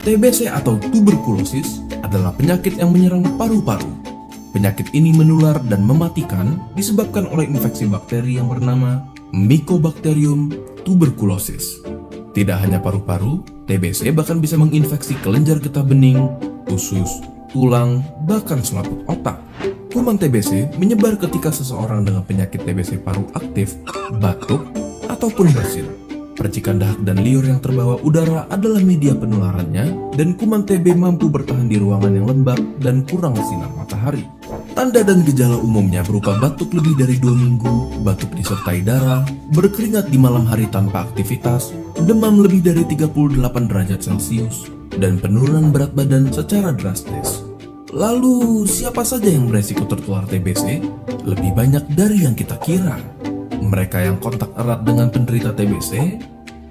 TBC atau tuberkulosis adalah penyakit yang menyerang paru-paru. Penyakit ini menular dan mematikan disebabkan oleh infeksi bakteri yang bernama Mycobacterium tuberculosis. Tidak hanya paru-paru, TBC bahkan bisa menginfeksi kelenjar getah bening, usus, tulang, bahkan selaput otak. Kuman TBC menyebar ketika seseorang dengan penyakit TBC paru aktif, batuk, ataupun bersin. Percikan dahak dan liur yang terbawa udara adalah media penularannya, dan kuman TB mampu bertahan di ruangan yang lembab dan kurang sinar matahari. Tanda dan gejala umumnya berupa batuk lebih dari 2 minggu, batuk disertai darah, berkeringat di malam hari tanpa aktivitas, demam lebih dari 38 derajat Celcius, dan penurunan berat badan secara drastis. Lalu, siapa saja yang beresiko tertular TBC? Lebih banyak dari yang kita kira. Mereka yang kontak erat dengan penderita TBC,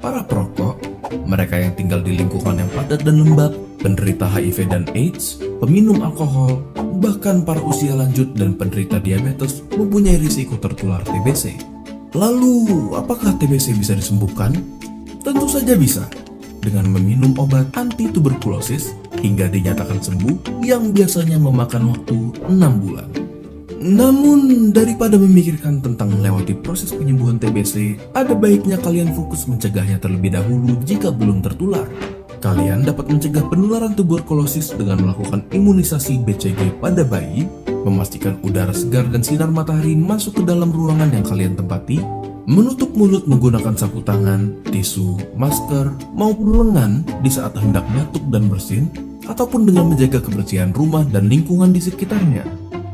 para perokok, mereka yang tinggal di lingkungan yang padat dan lembab, penderita HIV dan AIDS, peminum alkohol, bahkan para usia lanjut dan penderita diabetes mempunyai risiko tertular TBC. Lalu, apakah TBC bisa disembuhkan? Tentu saja bisa, dengan meminum obat anti-tuberkulosis hingga dinyatakan sembuh yang biasanya memakan waktu 6 bulan. Namun, daripada memikirkan tentang melewati proses penyembuhan TBC, ada baiknya kalian fokus mencegahnya terlebih dahulu jika belum tertular. Kalian dapat mencegah penularan tuberkulosis dengan melakukan imunisasi BCG pada bayi, memastikan udara segar dan sinar matahari masuk ke dalam ruangan yang kalian tempati, menutup mulut menggunakan sapu tangan, tisu, masker, maupun lengan di saat hendak batuk dan bersin, ataupun dengan menjaga kebersihan rumah dan lingkungan di sekitarnya.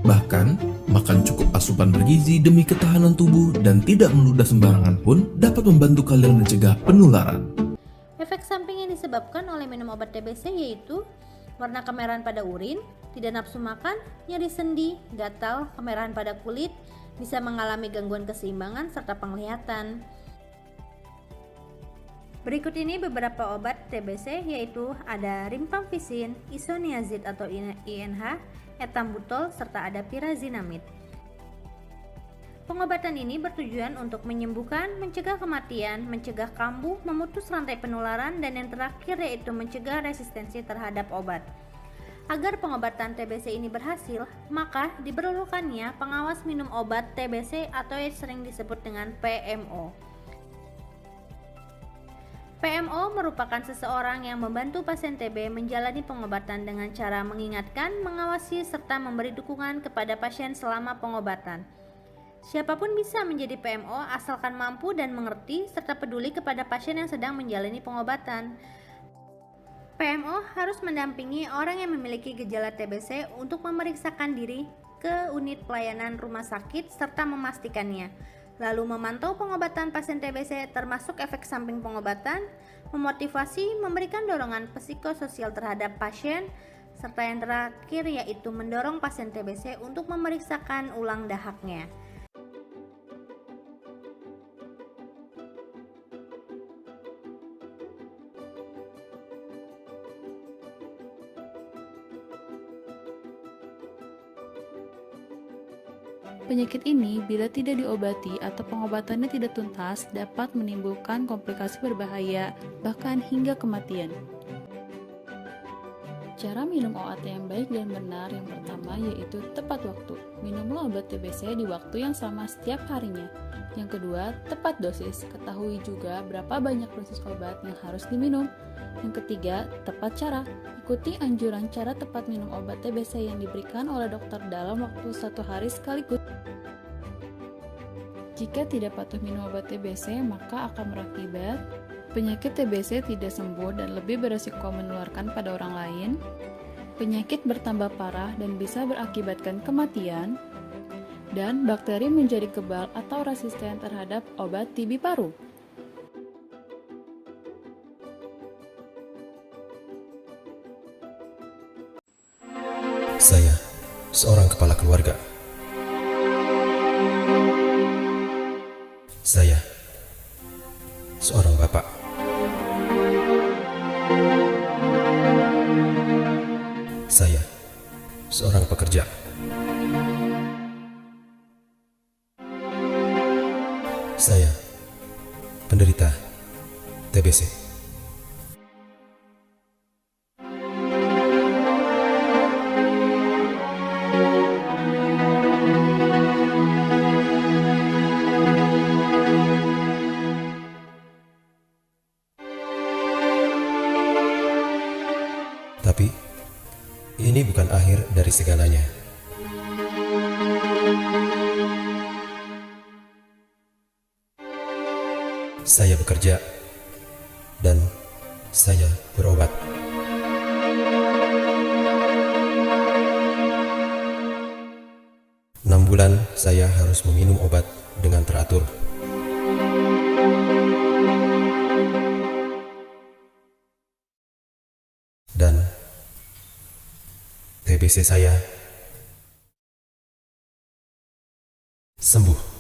Bahkan, makan cukup asupan bergizi demi ketahanan tubuh dan tidak meludah sembarangan pun dapat membantu kalian mencegah penularan. Efek samping yang disebabkan oleh minum obat TBC yaitu warna kemerahan pada urin, tidak nafsu makan, nyeri sendi, gatal, kemerahan pada kulit, bisa mengalami gangguan keseimbangan serta penglihatan. Berikut ini beberapa obat TBC yaitu ada rifampicin, isoniazid atau INH, etambutol, serta ada pyrazinamid. Pengobatan ini bertujuan untuk menyembuhkan, mencegah kematian, mencegah kambuh, memutus rantai penularan, dan yang terakhir yaitu mencegah resistensi terhadap obat. Agar pengobatan TBC ini berhasil, maka diperlukannya pengawas minum obat TBC atau yang sering disebut dengan PMO. PMO merupakan seseorang yang membantu pasien TB menjalani pengobatan dengan cara mengingatkan, mengawasi, serta memberi dukungan kepada pasien selama pengobatan. Siapapun bisa menjadi PMO asalkan mampu dan mengerti serta peduli kepada pasien yang sedang menjalani pengobatan. PMO harus mendampingi orang yang memiliki gejala TBC untuk memeriksakan diri ke unit pelayanan rumah sakit serta memastikannya. Lalu memantau pengobatan pasien TBC termasuk efek samping pengobatan, memotivasi, memberikan dorongan psikososial terhadap pasien, serta yang terakhir yaitu mendorong pasien TBC untuk memeriksakan ulang dahaknya. Penyakit ini bila tidak diobati atau pengobatannya tidak tuntas dapat menimbulkan komplikasi berbahaya, bahkan hingga kematian. Cara minum OAT yang baik dan benar yang pertama yaitu tepat waktu. Minumlah obat TBC di waktu yang sama setiap harinya. Yang kedua, tepat dosis. Ketahui juga berapa banyak dosis obat yang harus diminum. Yang ketiga, tepat cara. Ikuti anjuran cara tepat minum obat TBC yang diberikan oleh dokter dalam waktu 1 hari sekaligus. Jika tidak patuh minum obat TBC, maka akan berakibat penyakit TBC tidak sembuh dan lebih beresiko menularkan pada orang lain, penyakit bertambah parah dan bisa berakibatkan kematian, dan bakteri menjadi kebal atau resisten terhadap obat TB paru. Saya, seorang kepala keluarga. Saya, seorang bapak. Saya, seorang pekerja. Saya, penderita TBC. Tapi ini bukan akhir dari segalanya. Saya bekerja dan saya berobat. Enam bulan saya harus meminum obat dengan teratur. Dan TBC saya sembuh.